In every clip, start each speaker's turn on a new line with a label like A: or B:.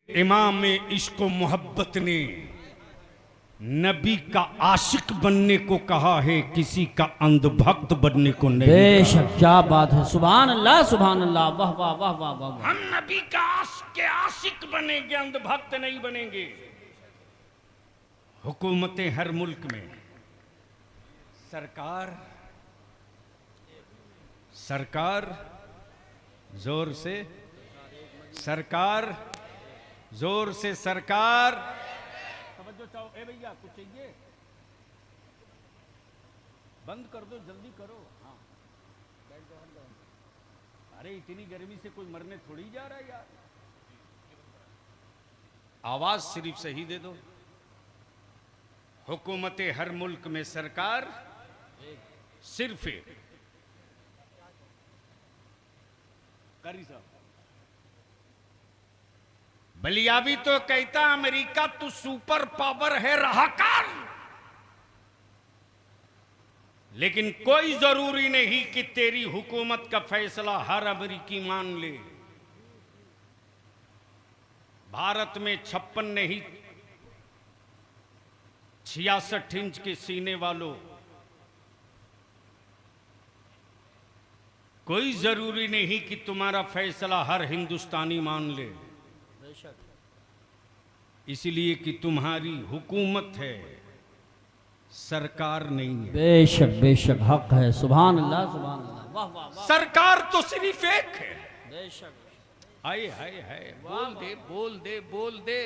A: इमाम इश्क व मोहब्बत ने नबी का आशिक बनने को कहा है, किसी का अंधभक्त बनने को नहीं।
B: बेशक, क्या बात है, सुभान अल्लाह सुभान अल्लाह, वाह वाह वाह वाह वाह।
A: हम नबी का आशिक बनेंगे, अंधभक्त नहीं बनेंगे। हुकूमतें हर मुल्क में, सरकार जोर से, सरकार तवज्जो चाहो। ए भैया कुछ चाहिए, बंद कर दो, जल्दी करो। हाँ बैठ जाओ। अरे इतनी गर्मी से कोई मरने थोड़ी जा रहा है यार। आवाज सिर्फ सही दे दो। हुकूमतें हर मुल्क में, सरकार सिर्फ एक। करी साहब, बलियावी तो कहता अमेरिका तू सुपर पावर है, रहा कर। लेकिन कोई जरूरी नहीं कि तेरी हुकूमत का फैसला हर अमेरिकी मान ले। भारत में 56 नहीं 66 इंच के सीने वालों, कोई जरूरी नहीं कि तुम्हारा फैसला हर हिंदुस्तानी मान ले, इसलिए कि तुम्हारी हुकूमत है, सरकार नहीं है।
B: बेशक बेशक, हक है, सुभान अल्लाह सुभान अल्लाह, वाह वाह वाह।
A: सरकार तो सिर्फ एक है।
B: बेशक,
A: हाय हाय हाय, बोल दे बोल दे बोल दे।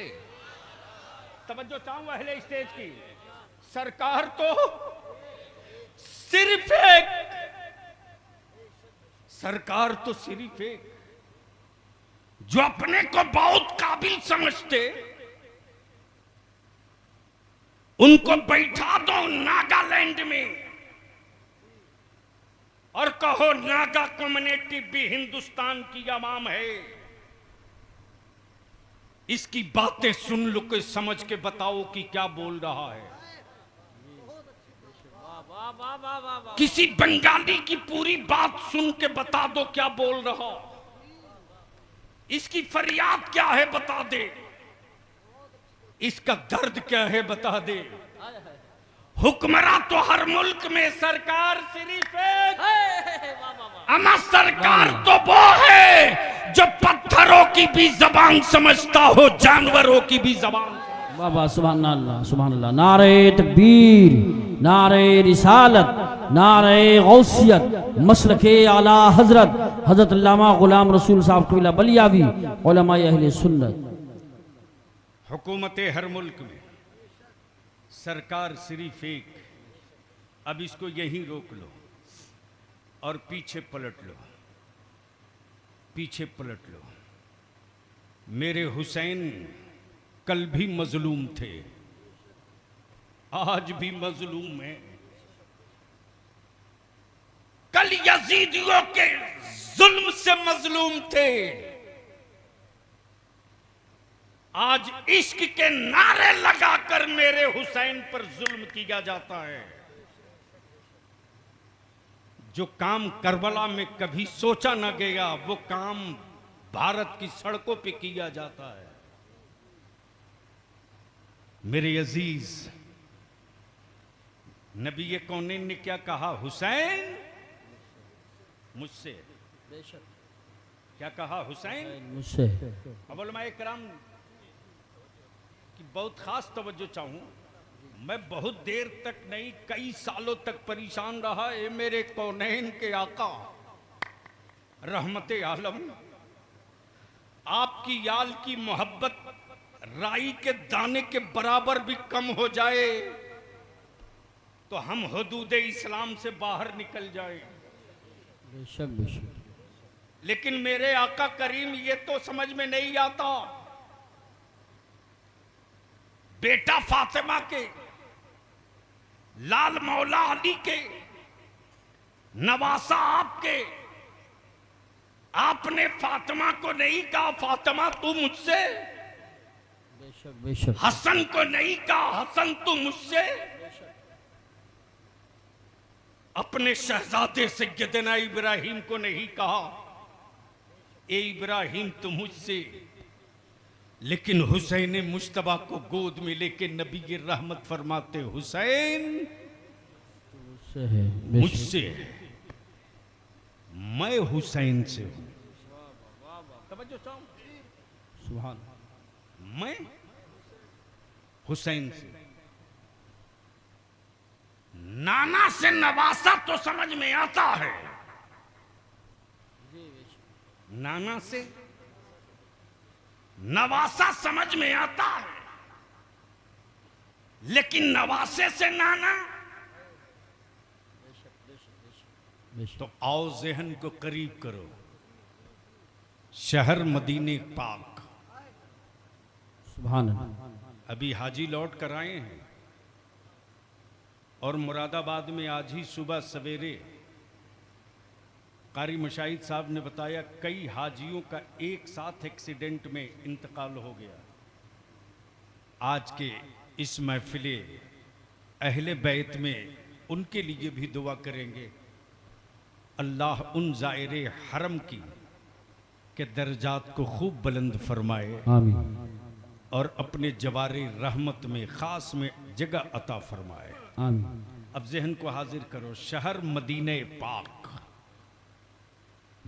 A: तवज्जो चाहूं अहले स्टेज की। सरकार तो सिर्फ एक, सरकार तो सिर्फ एक। जो अपने को बहुत काबिल समझते उनको बैठा दो नागालैंड में और कहो नागा कम्युनिटी भी हिंदुस्तान की आवाम है। इसकी बातें सुन लो, के समझ के बताओ कि क्या बोल रहा है। किसी बंगाली की पूरी बात सुन के बता दो क्या बोल रहा। इसकी फरियाद क्या है बता दे, इसका दर्द क्या है बता दे। हुक्मरां तो हर मुल्क में, सरकार सिर्फ एक। अमा सरकार तो वो है जो पत्थरों की भी जबान समझता हो, जानवरों की भी जबान।
B: बाबा सुभान अल्लाह सुभान अल्लाह। नारे तकबीर, नारे रिसालत, नारे गौसियत, मसलके आला हजरत हजरत अल्लामा गुलाम रसूल साहब कबीला बलियावी, उलमाए अहले सुन्नत।
A: हुकूमतें हर मुल्क में, सरकार सिर्फ एक। अब इसको यहीं रोक लो और पीछे पलट लो, पीछे पलट लो। मेरे हुसैन कल भी मजलूम थे, आज भी मजलूम है। कल यजीदियों के जुल्म से मजलूम थे, आज इश्क के नारे लगाकर मेरे हुसैन पर जुल्म किया जाता है। जो काम करबला में कभी सोचा न गया, वो काम भारत की सड़कों पे किया जाता है। मेरे अजीज, नबी कौनैन ने क्या कहा? हुसैन मुझसे। क्या कहा? हुसैन
B: मुझसे।
A: अब उलमाए किराम की बहुत खास तवज्जो चाहूं। मैं बहुत देर तक नहीं, कई सालों तक परेशान रहा। ए मेरे कौनैन के आका रहमते आलम, आपकी याल की मोहब्बत राई के दाने के बराबर भी कम हो जाए तो हम हुदूद इस्लाम से बाहर निकल जाए।
B: बेशक बेशक।
A: लेकिन मेरे आका करीम ये तो समझ में नहीं आता। बेटा फातिमा के, लाल मौला अली के, नवासा आपके, आपने फातिमा को नहीं कहा फातिमा तू मुझसे।
B: बेशक बेशक।
A: हसन को नहीं कहा हसन तू मुझसे। अपने शहजादे सैयदना इब्राहिम को नहीं कहा ए इब्राहिम तू मुझसे। लेकिन हुसैन मुश्तबा को गोद में लेके नबी की रहमत फरमाते, हुसैन
B: से है, बेशक।
A: मुझसे है, मैं हुसैन से हूं। तवज्जो चाहो,
B: सुभान
A: मैं हुसैन से। नाना से नवासा तो समझ में आता है, नाना से नवासा समझ में आता है, लेकिन नवासे से नाना,
B: बेशक।
A: तो आओ जहन को करीब करो। शहर मदीने पाक,
B: सुभान अल्लाह।
A: अभी हाजी लौट कर आए हैं और मुरादाबाद में आज ही सुबह सवेरे कारी मुशाहिद साहब ने बताया कई हाजियों का एक साथ एक्सीडेंट में इंतकाल हो गया। आज के इस महफिले अहले बैत में उनके लिए भी दुआ करेंगे, अल्लाह उन ज़ायरे हरम की के दर्जात को खूब बुलंद फरमाए
B: आमीन
A: और अपने जवारे रहमत में ख़ास में जगह अता फरमाए।
B: आमीन।
A: अब जहन को हाजिर करो, शहर मदीने पाक।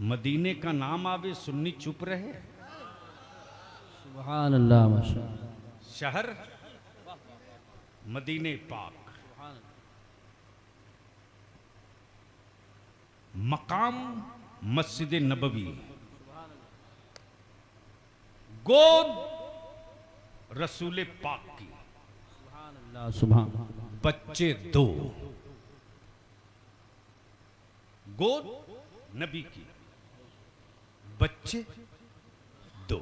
A: मदीने का नाम आवे सुन्नी चुप रहे।
B: सुभान अल्लाह, माशाअल्लाह।
A: शहर मदीने पाक, मकाम मस्जिद नबवी, गोद रसूल पाक की,
B: अल्लाह सुभान।
A: बच्चे दो, गोद नबी की, बच्चे दो।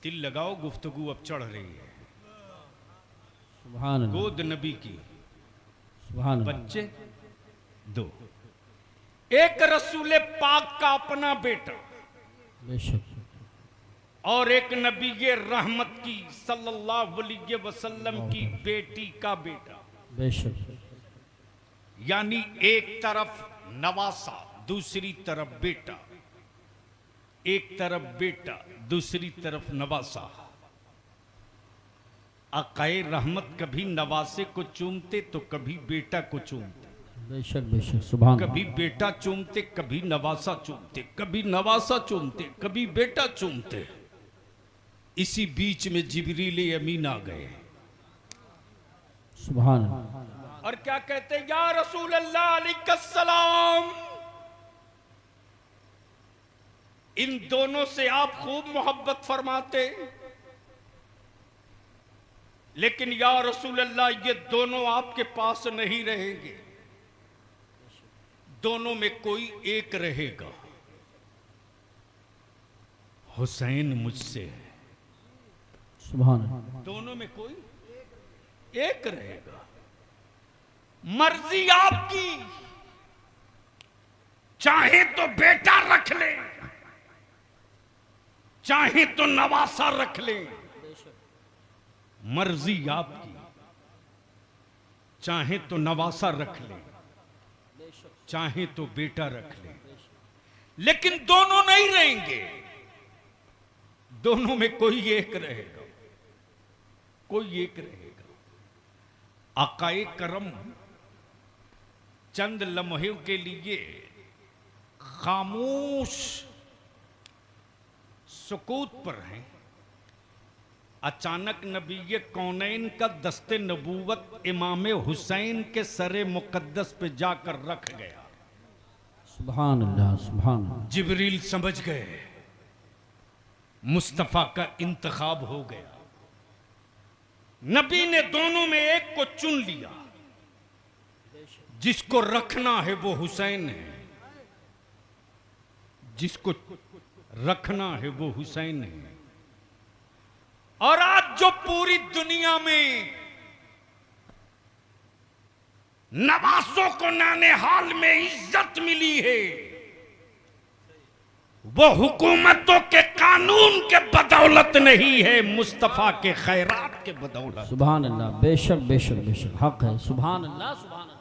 A: तिल लगाओ, गुफ्तगू अब चढ़ रही है।
B: सुभान अल्लाह,
A: गोद नबी की,
B: सुभान अल्लाह।
A: बच्चे दो। एक रसूल पाक का अपना बेटा
B: बेशक।
A: और एक नबी के रहमत की सल्लल्लाहु अलैहि वसल्लम की बेटी का बेटा।
B: बेशक।
A: यानी एक तरफ नवासा, दूसरी तरफ बेटा, एक तरफ बेटा, दूसरी तरफ नवासा। आकाए रहमत कभी नवासे को चूमते तो कभी बेटा को चूमते,
B: बेशक बेशक। सुभान।
A: कभी बेटा चूमते, कभी नवासा चूमते, कभी नवासा चूमते, कभी बेटा चूमते। इसी बीच में जिब्रील अमीन आ गए
B: सुभान अल्लाह।
A: और क्या कहते, या रसूल अल्लाह अलैहिस्सलाम, इन दोनों से आप खूब मोहब्बत फरमाते, लेकिन या रसूल अल्लाह ये दोनों आपके पास नहीं रहेंगे, दोनों में कोई एक रहेगा। हुसैन मुझसे है,
B: सुभान अल्लाह।
A: दोनों में कोई एक रहेगा। मर्जी आपकी, चाहे तो बेटा रख ले, चाहे तो नवासा रख ले। मर्जी आपकी, चाहे तो नवासा रख ले, चाहे तो बेटा रख ले, लेकिन दोनों नहीं रहेंगे, दोनों में कोई एक रहेगा, कोई एक रहेगा। आकाए करम चंद लम्हों के लिए खामोश सुकूत पर हैं। अचानक नबी कौनैन का दस्ते नबूवत इमाम हुसैन के सरे मुकद्दस पे जाकर रख गया।
B: सुभान अल्लाह, सुभान अल्लाह।
A: जिब्रील समझ गए मुस्तफा का इंतखाब हो गया। नबी ने दोनों में एक को चुन लिया, जिसको रखना है वो हुसैन है, जिसको रखना है वो हुसैन है। और आज जो पूरी दुनिया में नवासों को नाने हाल में इज्जत मिली है, वो हुकूमतों के कानून के बदौलत नहीं है, मुस्तफा के खैरात के बदौलत।
B: सुभान अल्लाह, बेशक बेशक बेशक, हक है। सुभान अल्लाह, सुभान अल्लाह।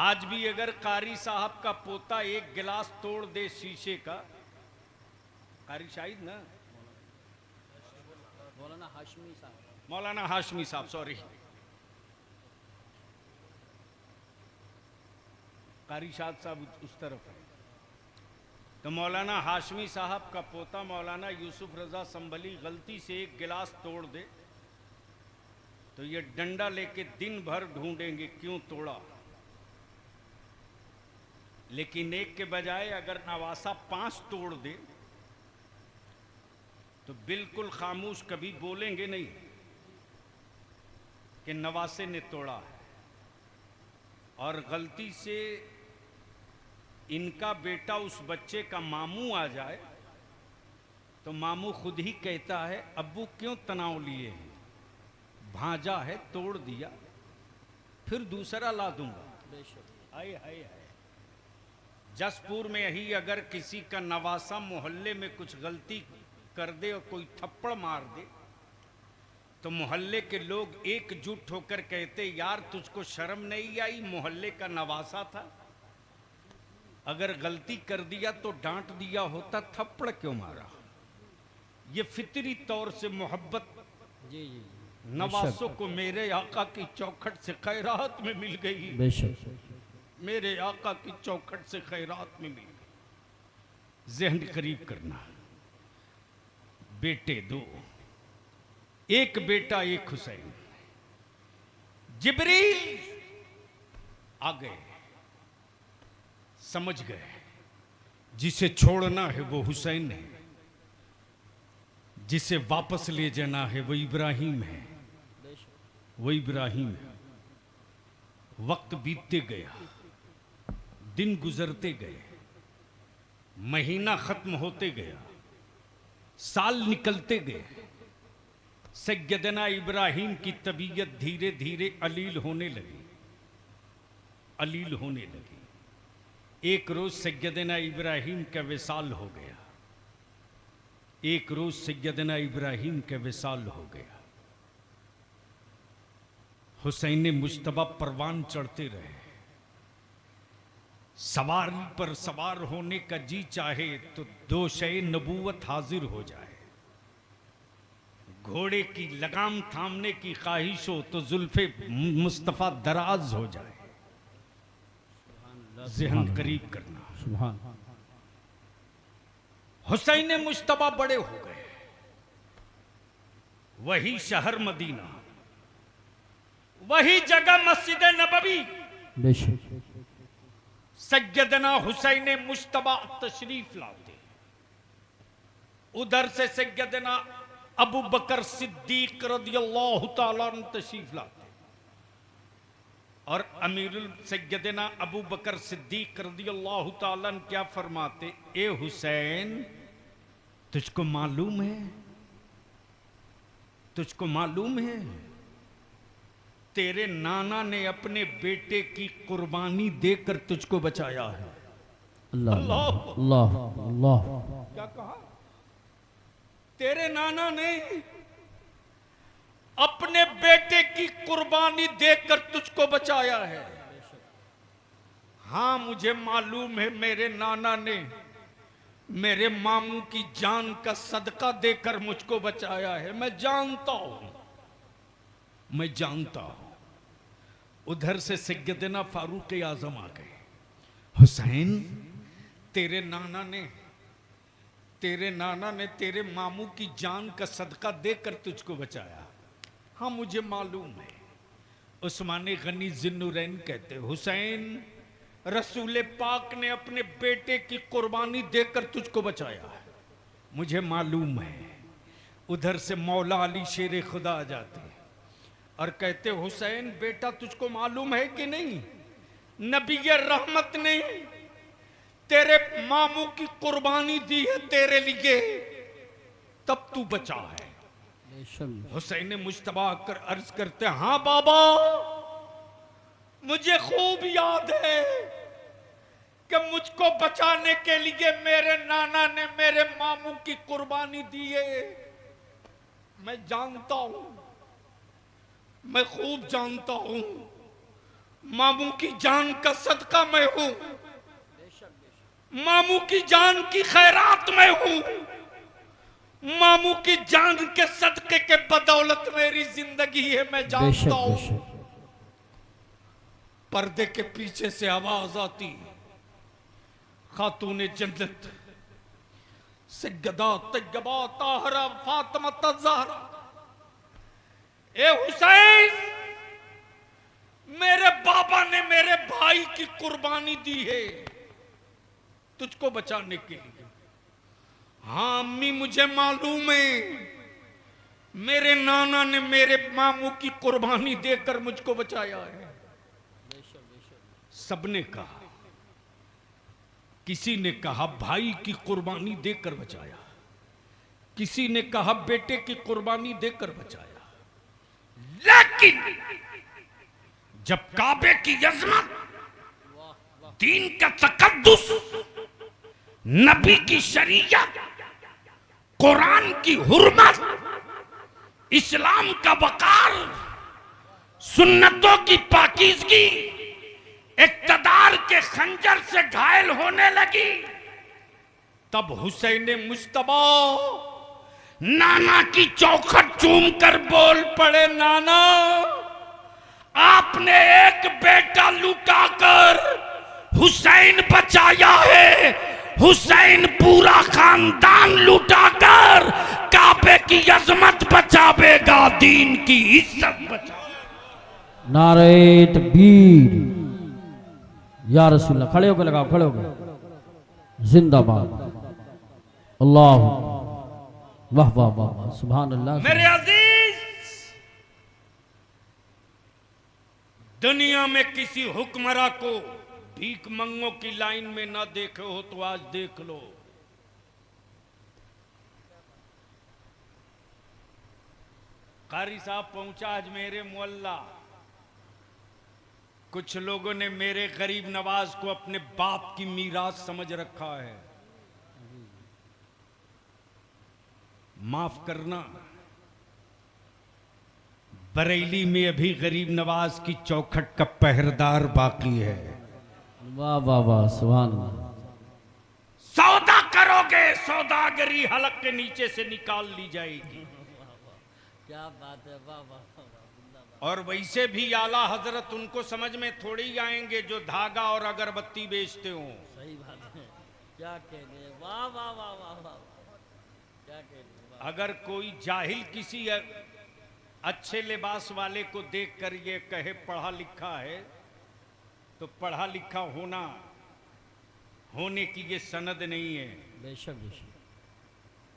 A: आज भी अगर कारी साहब का पोता एक गिलास तोड़ दे शीशे का, कारी शाहिद ना,
B: साहब,
A: मौलाना हाशमी साहब, सॉरी, कारी शाद साहब उस तरफ है। तो मौलाना हाशमी साहब का पोता मौलाना यूसुफ रजा संभली गलती से एक गिलास तोड़ दे तो ये डंडा लेके दिन भर ढूंढेंगे क्यों तोड़ा, लेकिन एक के बजाय अगर नवासा 5 तोड़ दे तो बिल्कुल खामोश, कभी बोलेंगे नहीं कि नवासे ने तोड़ा है। और गलती से इनका बेटा उस बच्चे का मामू आ जाए तो मामू खुद ही कहता है अब्बू क्यों तनाव लिए हैं, भांजा है तोड़ दिया फिर दूसरा ला दूंगा। हाय हाय हाय। जसपुर में ही अगर किसी का नवासा मोहल्ले में कुछ गलती कर दे और कोई थप्पड़ मार दे तो मोहल्ले के लोग एकजुट होकर कहते यार तुझको शर्म नहीं आई, मोहल्ले का नवासा था, अगर गलती कर दिया तो डांट दिया होता, थप्पड़ क्यों मारा। ये फितरी तौर से मोहब्बत
B: जी जी
A: नवासों को मेरे आका की चौखट से खैरात में मिल गई,
B: बेशक,
A: मेरे आका की चौखट से खैरात में मिल गई। जहन करीब करना, बेटे 2, एक बेटा एक हुसैन। जिब्रील आ गए, समझ गए जिसे छोड़ना है वो हुसैन है, जिसे वापस ले जाना है वो इब्राहिम है, वो इब्राहिम है। वक्त बीतते गया, दिन गुजरते गए, महीना खत्म होते गया, साल निकलते गए। सैयदना इब्राहिम की तबीयत धीरे धीरे अलील होने लगी, अलील होने लगी। एक रोज सैयदना इब्राहिम का विसाल हो गया, एक रोज सैयदना इब्राहिम का विसाल हो गया। हुसैन मुश्तबा परवान चढ़ते रहे, सवारी पर सवार होने का जी चाहे तो दोशे नबूवत हाजिर हो जाए, घोड़े की लगाम थामने की ख्वाहिश हो तो जुल्फे मुस्तफ़ा दराज हो जाए। ज़हन करीब करना,
B: सुभान।
A: हुसैन मुश्तबा बड़े हो गए, वही शहर मदीना, वही जगह मस्जिद नबवी,
B: बेशक,
A: सैयदना हुसैन मुश्तबा तशरीफ लाते। उधर से सैयदना अबू बकर सिद्दीक रदियल्लाहु ताला अन्हु तशरीफ लाते और अमीरुल सैयदना अबू बकर सिद्दीक रदियल्लाहु ताला अन्हु क्या फरमाते, ए हुसैन तुझको मालूम है, तुझको मालूम है तेरे नाना ने अपने बेटे की कुर्बानी देकर तुझको बचाया है।
B: अल्लाह अल्लाह अल्लाह।
A: क्या कहा? तेरे नाना ने अपने बेटे की कुर्बानी देकर तुझको बचाया है। हां मुझे मालूम है मेरे नाना ने मेरे मामू की जान का सदका देकर मुझको बचाया है, मैं जानता हूं, मैं जानता हूं। उधर से सैयदना फारूक आजम आ गए, हुसैन तेरे नाना ने तेरे मामू की जान का सदका देकर तुझको बचाया। हाँ मुझे मालूम है। उस्मान गनी जिन्नुरैन कहते, हुसैन रसूल पाक ने अपने बेटे की कुर्बानी देकर तुझको बचाया है, मुझे मालूम है। उधर से मौला अली शेर खुदा आ जाते और कहते, हुसैन बेटा तुझको मालूम है कि नहीं, नबी रहमत ने तेरे मामू की कुर्बानी दी है तेरे लिए, तब तू बचा है। हुसैन मुश्तबा आकर अर्ज करते, हाँ बाबा मुझे खूब याद है कि मुझको बचाने के लिए मेरे नाना ने मेरे मामू की कुर्बानी दी है। मैं जानता हूं, मैं खूब जानता हूं, मामू की जान का सदका मैं हूं, मामू की जान की खैरात मैं हूं। मामू की जान के सदके के बदौलत मेरी जिंदगी है, मैं जानता हूं। पर्दे के पीछे से आवाज आती, खातूने जन्नत सैयदा तैयबा ताहरा फातिमा ज़हरा, ए हुसैन, मेरे बाबा ने मेरे भाई की कुर्बानी दी है तुझको बचाने के लिए। हाँ अम्मी, मुझे मालूम है मेरे नाना ने मेरे मामू की कुर्बानी देकर मुझको बचाया है। सबने कहा, किसी ने कहा भाई की कुर्बानी देकर बचाया, किसी ने कहा बेटे की कुर्बानी देकर बचाया, लेकिन जब काबे की अज़मत, दीन का तकद्दुस, नबी की शरीयत, कुरान की हुर्मत, इस्लाम का वकार, सुन्नतों की पाकीज़गी इक़्तिदार के खंजर से घायल होने लगी, तब हुसैन मुज्तबा नाना की चौखट चूम कर बोल पड़े, नाना आपने एक बेटा लुटाकर हुसैन बचाया है, हुसैन पूरा खानदान लुटाकर काबे की अजमत बचावेगा, दीन की इज्जत बचावेगा।
B: नारे तकबीर, या रसूलल्लाह। खड़े होकर लगाओ, खड़े होकर, जिंदाबाद, अल्लाह, वाह वाह वाह वाह, सुभान अल्लाह।
A: मेरे अजीज, दुनिया में किसी हुक्मरां को भीख मंगों की लाइन में ना देखे हो तो आज देख लो। कारी साहब पहुंचा आज मेरे मोहल्ला, कुछ लोगों ने मेरे गरीब नवाज को अपने बाप की मीरास समझ रखा है। माफ करना, बरेली में अभी गरीब नवाज की चौखट का पहरेदार बाकी है।
B: वाह वाह वाह, सुभान अल्लाह।
A: सौदा करोगे, सौदागरी हलक के नीचे से निकाल ली जाएगी।
B: क्या बात है, वाह वाह।
A: और वैसे भी आला हजरत उनको समझ में थोड़ी आएंगे जो धागा और अगरबत्ती बेचते हो।
B: सही बात है, क्या कहने, वाह वाह वाह वाह वाह, क्या कहने।
A: अगर कोई जाहिल किसी अच्छे लिबास वाले को देखकर ये कहे पढ़ा लिखा है, तो पढ़ा लिखा होने की ये सनद नहीं है।
B: बेशक बेशक।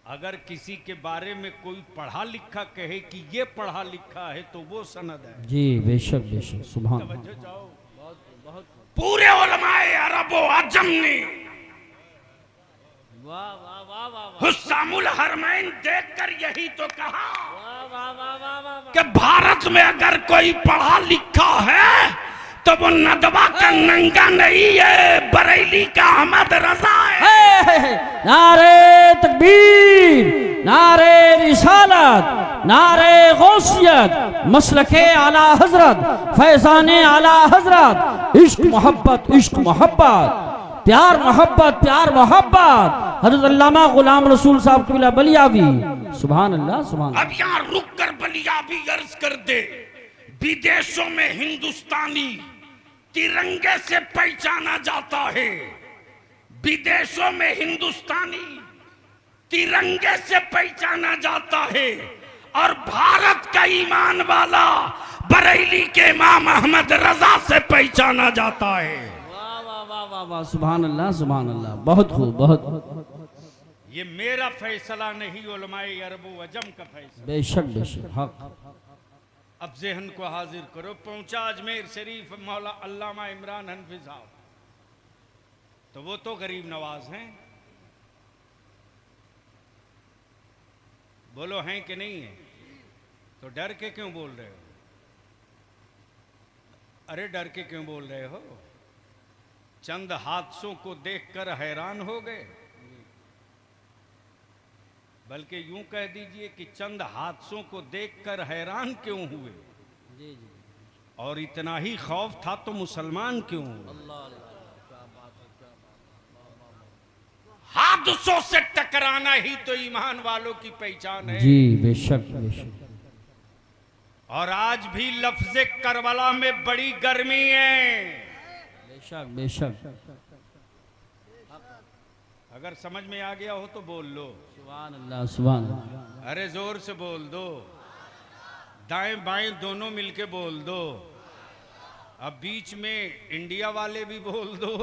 A: अगर किसी के बारे में कोई पढ़ा लिखा कहे कि ये पढ़ा लिखा है तो वो सनद है।
B: जी बेशक बेशक, सुभान अल्लाह।
A: तवज्जो चाहो।
B: बहुत बहुत,
A: पूरे उलमाए अरब व अजम ने
B: वाह वाह वाह वाह वाह,
A: हुस्सामुल हरमैन देखकर यही तो कहा
B: वाह वाह वाह वाह वाह।
A: कि भारत में अगर कोई पढ़ा लिखा है तो वो नदवा का नंगा नहीं है, बरेली का अहमद रजा है।
B: नारे तकबीर, नारे रिसालत, नारे गौसियत, मसलके आला हजरत, फैजाने आला हजरत, इश्क मोहब्बत, इश्क मोहब्बत, प्यार मोहब्बत, प्यार मोहब्बत, हजरत अल्लामा गुलाम रसूल साहब कबीला बलियावी, सुभान अल्लाह सुभान।
A: अब यहाँ रुक कर बलियावी अर्ज कर दे, विदेशों में हिंदुस्तानी तिरंगे से पहचाना जाता है, विदेशों में हिंदुस्तानी तिरंगे से पहचाना जाता है, और भारत का ईमान वाला बरेली के इमाम अहमद रजा से पहचाना जाता है।
B: वाह वाह वाह वाह वाह, सुभान अल्लाह सुभान अल्लाह, बहुत खूब, बहुत।
A: ये मेरा फैसला नहीं, उलमाए अरब व अजम का फैसला।
B: बेशक बेशक, हक।
A: अब ज़हन को हाजिर करो, पहुंचा अजमेर शरीफ मौला अल्लामा इमरान हनफी साहब, तो वो तो गरीब नवाज हैं, बोलो हैं कि नहीं है? तो डर के क्यों बोल रहे हो? अरे डर के क्यों बोल रहे हो? चंद हादसों को देखकर हैरान हो गए, बल्कि यूं कह दीजिए कि चंद हादसों को देखकर हैरान क्यों हुए?
B: जी जी,
A: और इतना ही खौफ था तो मुसलमान क्यों हुए? हादसों से टकराना ही तो ईमान वालों की पहचान है।
B: जी बेशक बेशक।
A: और आज भी लफ्ज़े करबला में बड़ी गर्मी है।
B: बेशक बेशक।
A: अगर समझ में आ गया हो तो बोल लो
B: सुभान अल्लाह सुभान अल्लाह।
A: अरे जोर से बोल दो, दाएं बाएं दोनों मिलके बोल दो। अब बीच में इंडिया वाले भी बोल दो।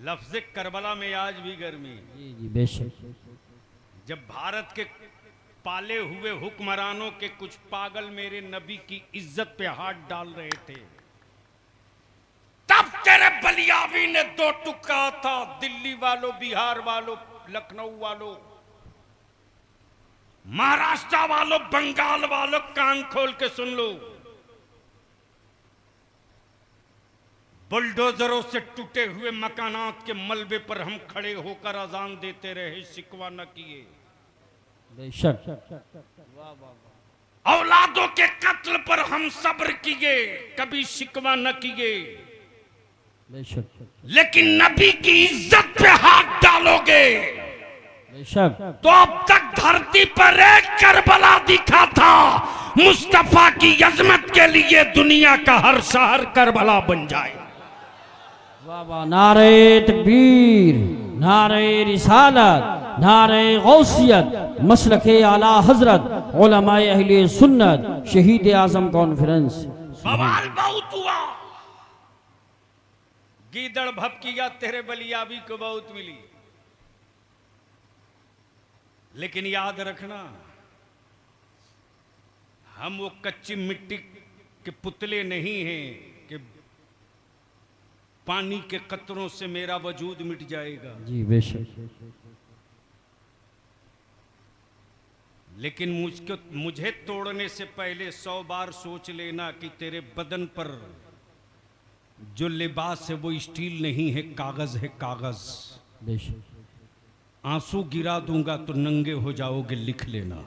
A: लफ्ज़ करबला में आज भी गर्मी।
B: जी जी बेशक।
A: जब भारत के पाले हुए हुक्मरानों के कुछ पागल मेरे नबी की इज्जत पे हाथ डाल रहे थे, तब तेरे बलियावी ने दो टुक्का था। दिल्ली वालों, बिहार वालों, लखनऊ वालों, महाराष्ट्र वालों, बंगाल वालों, कान खोल के सुन लो। बुलडोजरों से टूटे हुए मकानात के मलबे पर हम खड़े होकर अजान देते रहे, शिकवा न किए।
B: बेशक।
A: औलादों के कत्ल पर हम सब्र किए, कभी शिकवा न किए।
B: बेशक
A: लेकिन नबी की इज्जत पे हाथ डालोगे
B: बेशक।
A: तो अब तक धरती पर एक करबला दिखा था। मुस्तफा की अजमत के लिए दुनिया का हर शहर करबला बन जाए।
B: वाह वाह। नारे तकबीर, नारे रिसालत, नारे गौसियत, मसलके आला हजरत, उलमाए अहले सुन्नत, शहीद आजम कॉन्फ्रेंस।
A: बवाल बहुत हुआ, गीदड़ भपकिया तेरे बलियाबी को बहुत मिली। लेकिन याद रखना, हम वो कच्ची मिट्टी के पुतले नहीं हैं कि पानी के कतरों से मेरा वजूद मिट जाएगा।
B: जी बेशक।
A: लेकिन मुझे तोड़ने से पहले 100 बार सोच लेना कि तेरे बदन पर जो लिबास है वो स्टील नहीं है, कागज है, कागज।
B: बेशक।
A: आंसू गिरा दूंगा तो नंगे हो जाओगे, लिख लेना।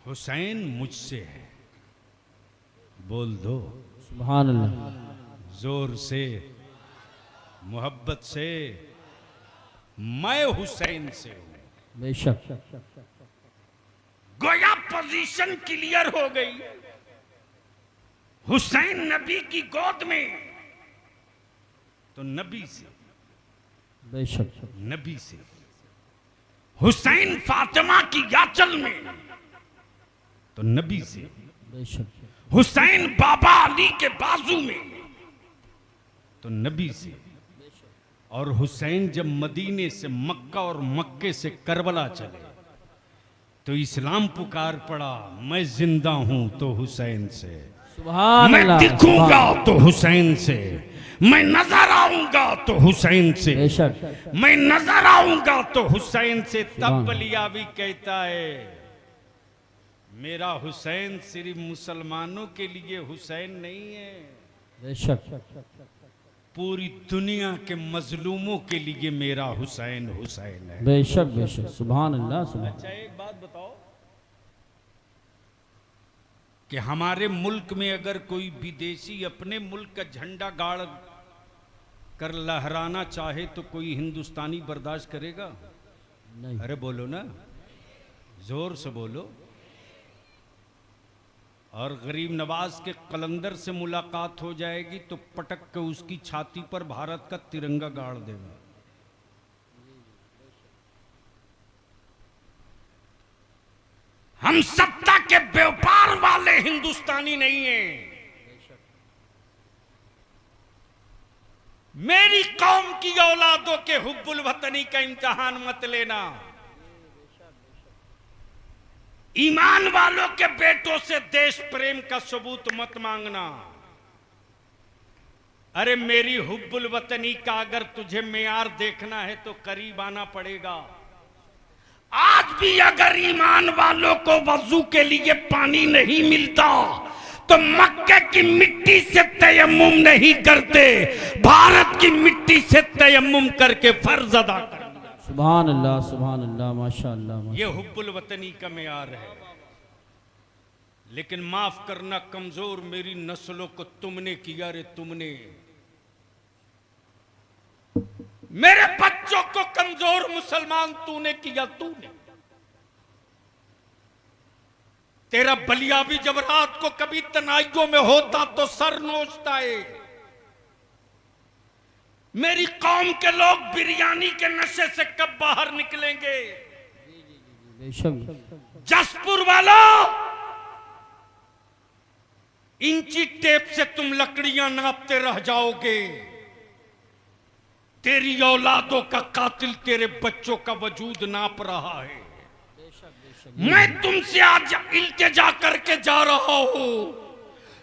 A: हुसैन मुझसे है, बोल दो
B: सुभान अल्लाह।
A: जोर से, मोहब्बत से, मैं हुसैन से हूं।
B: बेशक।
A: गोया पोजीशन क्लियर हो गई। हुसैन नबी की गोद में तो नबी से,
B: बेशक।
A: नबी से। हुसैन फातिमा की आंचल में तो नबी से।
B: बेशक।
A: हुसैन बाबा अली के बाजू में तो नबी से। और हुसैन जब मदीने से मक्का और मक्के से करबला चले तो इस्लाम पुकार पड़ा, मैं जिंदा हूं तो हुसैन से,
B: सुभान
A: मैं
B: अल्लाह।
A: दिखूंगा तो हुसैन से, मैं नजर आऊंगा तो हुसैन से,
B: बेशक।
A: मैं नजर आऊंगा तो हुसैन से। तब
B: सुभान।
A: बलियाबी कहता है, मेरा हुसैन सिर्फ मुसलमानों के लिए हुसैन नहीं है,
B: बेशक।
A: पूरी दुनिया के मजलूमों के लिए मेरा हुसैन हुसैन है।
B: बेशक बेशक। सुभान अल्लाह सुभान।
A: अच्छा एक बात बताओ कि हमारे मुल्क में अगर कोई विदेशी अपने मुल्क का झंडा गाड़ कर लहराना चाहे तो कोई हिंदुस्तानी बर्दाश्त करेगा?
B: नहीं।
A: अरे बोलो ना, जोर से बोलो। और गरीब नवाज के कलंदर से मुलाकात हो जाएगी तो पटक के उसकी छाती पर भारत का तिरंगा गाड़ देगा। हम सत्ता के व्यापार वाले हिंदुस्तानी नहीं हैं। मेरी कौम की औलादों के हुब्बुल वतनी का इम्तिहान मत लेना। ईमान वालों के बेटों से देश प्रेम का सबूत मत मांगना। अरे मेरी हुब्बुल वतनी का अगर तुझे मेयार देखना है तो करीब आना पड़ेगा। आज भी अगर ईमान वालों को वजू के लिए पानी नहीं मिलता तो मक्के की मिट्टी से तयम्मुम नहीं करते, भारत की मिट्टी से तयम्मुम करके फर्ज अदा कर।
B: सुभान अल्लाह माशाअल्लाह।
A: ये हुब्बुल वतनी का मेयार है। लेकिन माफ करना कमजोर मेरी नस्लों को तुमने किया रे तुमने। मेरे बच्चों को कमजोर मुसलमान तूने किया, तूने। तेरा बलिया भी जब रात को कभी तनाइयों में होता तो सर नोचता है। मेरी कौम के लोग बिरयानी के नशे से कब बाहर निकलेंगे? जसपुर वालों, इंची टेप से तुम लकड़ियां नापते रह जाओगे। तेरी औलादों का कातिल तेरे बच्चों का वजूद नाप रहा है। मैं तुमसे आज इल्तिजा करके जा रहा हूं,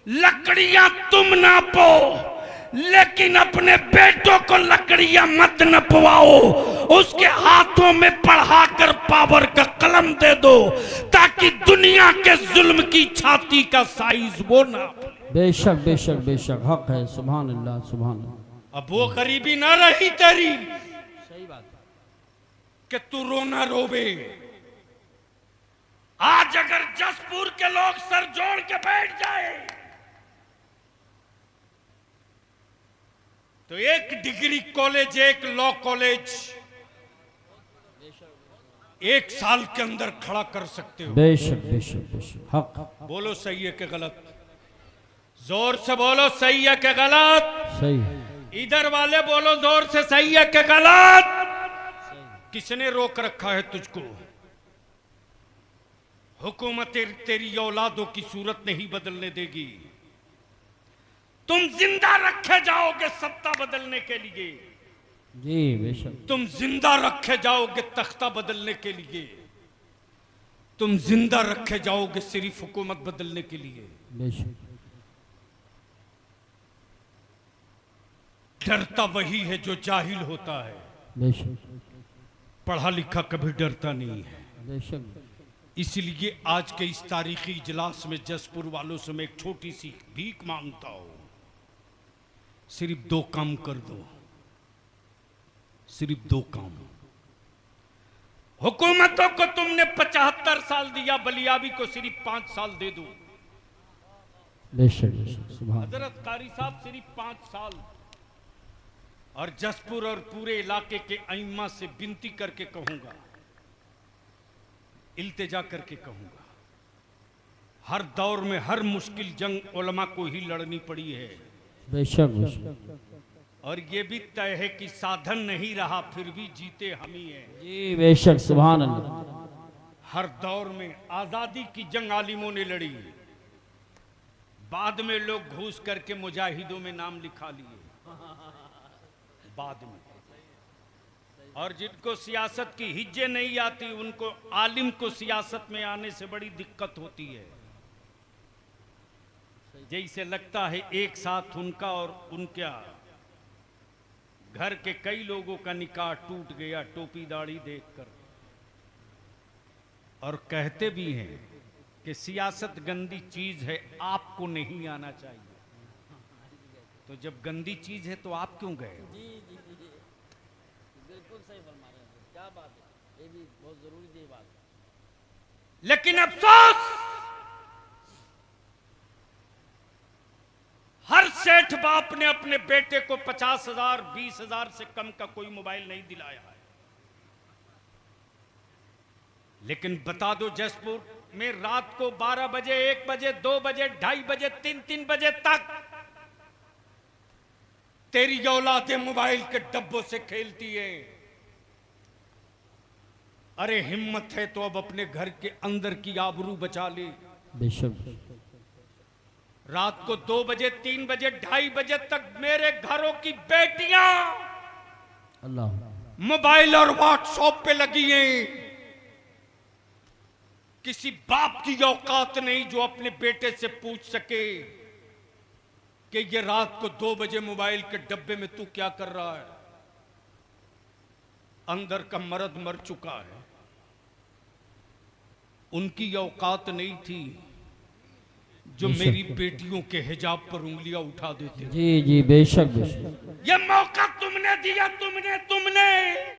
A: लकड़ियां तुम नापो, लेकिन अपने बेटों को लकड़ियां मत नपवाओ। उसके हाथों में पढ़ाकर पावर का कलम दे दो, ताकि दुनिया के जुल्म की छाती का साइज वो नाप।
B: बेशक बेशक बेशक, हक है। सुभान अल्लाह सुभान अल्लाह।
A: अब वो गरीबी ना रही तेरी
B: सही बात
A: कि तू रोना रोवे। आज अगर जसपुर के लोग सर जोड़ के बैठ जाए तो एक डिग्री कॉलेज, एक लॉ कॉलेज एक साल के अंदर खड़ा कर सकते हो।
B: बेशक बेशक बेशक, हक।
A: बोलो सही है कि गलत? जोर से बोलो सही है कि गलत?
B: सही है।
A: इधर वाले बोलो जोर से सही है कि गलत? किसने रोक रखा है तुझको? हुकूमत तेरी औलादों की सूरत नहीं बदलने देगी। तुम जिंदा रखे जाओगे सत्ता बदलने के लिए।
B: जी बेशक।
A: तुम जिंदा रखे जाओगे तख्ता बदलने के लिए। तुम जिंदा रखे जाओगे सिर्फ हुकूमत बदलने के लिए।
B: बेशक।
A: डरता वही है जो जाहिल होता है।
B: बेशक।
A: पढ़ा लिखा कभी डरता नहीं है।
B: बेशक।
A: इसलिए आज के इस तारीखी इजलास में जसपुर वालों से मैं एक छोटी सी भीख मांगता हूं। सिर्फ 2 काम कर दो, सिर्फ 2 काम। हुकूमतों को तुमने 75 साल दिया, बलियाबी को सिर्फ 5 साल दे दो।
B: बेशक बेशक, सुभान।
A: हजरत कारी साहब सिर्फ 5 साल। और जसपुर और पूरे इलाके के अइम्मा से विनती करके कहूंगा, इल्तिजा करके कहूंगा, हर दौर में हर मुश्किल जंग उलमा को ही लड़नी पड़ी है।
B: बेशक बेशक।
A: और ये भी तय है कि साधन नहीं रहा फिर भी जीते हम ही हैं।
B: जी बेशक, सुभान अल्लाह।
A: हर दौर में आजादी की जंग आलिमों ने लड़ी, बाद में लोग घूस करके मुजाहिदों में नाम लिखा लिए बाद में। और जिनको सियासत की हिज्जे नहीं आती उनको, आलिम को सियासत में आने से बड़ी दिक्कत होती है। जैसे लगता है एक साथ उनका और उनका घर के कई लोगों का निकाह टूट गया टोपी दाढ़ी देखकर। और कहते भी हैं कि सियासत गंदी चीज है, आपको नहीं आना चाहिए। तो जब गंदी चीज है तो आप क्यों गए?
B: बिल्कुल सही फरमा रहे हैं, क्या बात है, ये भी बहुत जरूरी बात है।
A: लेकिन अफसोस, हर सेठ बाप ने अपने बेटे को 50,000 20,000 से कम का कोई मोबाइल नहीं दिलाया है। लेकिन बता दो, जसपुर में रात को 12 बजे, 1 बजे, 2 बजे, 2:30 बजे, 3 बजे तक तेरी औलादें मोबाइल के डब्बों से खेलती है। अरे हिम्मत है तो अब अपने घर के अंदर की आबरू बचा ले।
B: बेशक।
A: रात को 2 बजे, 3 बजे, 2:30 बजे तक मेरे घरों की बेटियां
B: अल्लाह
A: मोबाइल और व्हाट्सएप पे लगी हैं। किसी बाप की औकात नहीं जो अपने बेटे से पूछ सके कि ये रात को 2 बजे मोबाइल के डब्बे में तू क्या कर रहा है। अंदर का मर्द मर चुका है, उनकी औकात नहीं थी जो मेरी बेटियों के हिजाब पर उंगलियां उठा देते।
B: जी जी बेशक बेशक।
A: ये मौका तुमने दिया, तुमने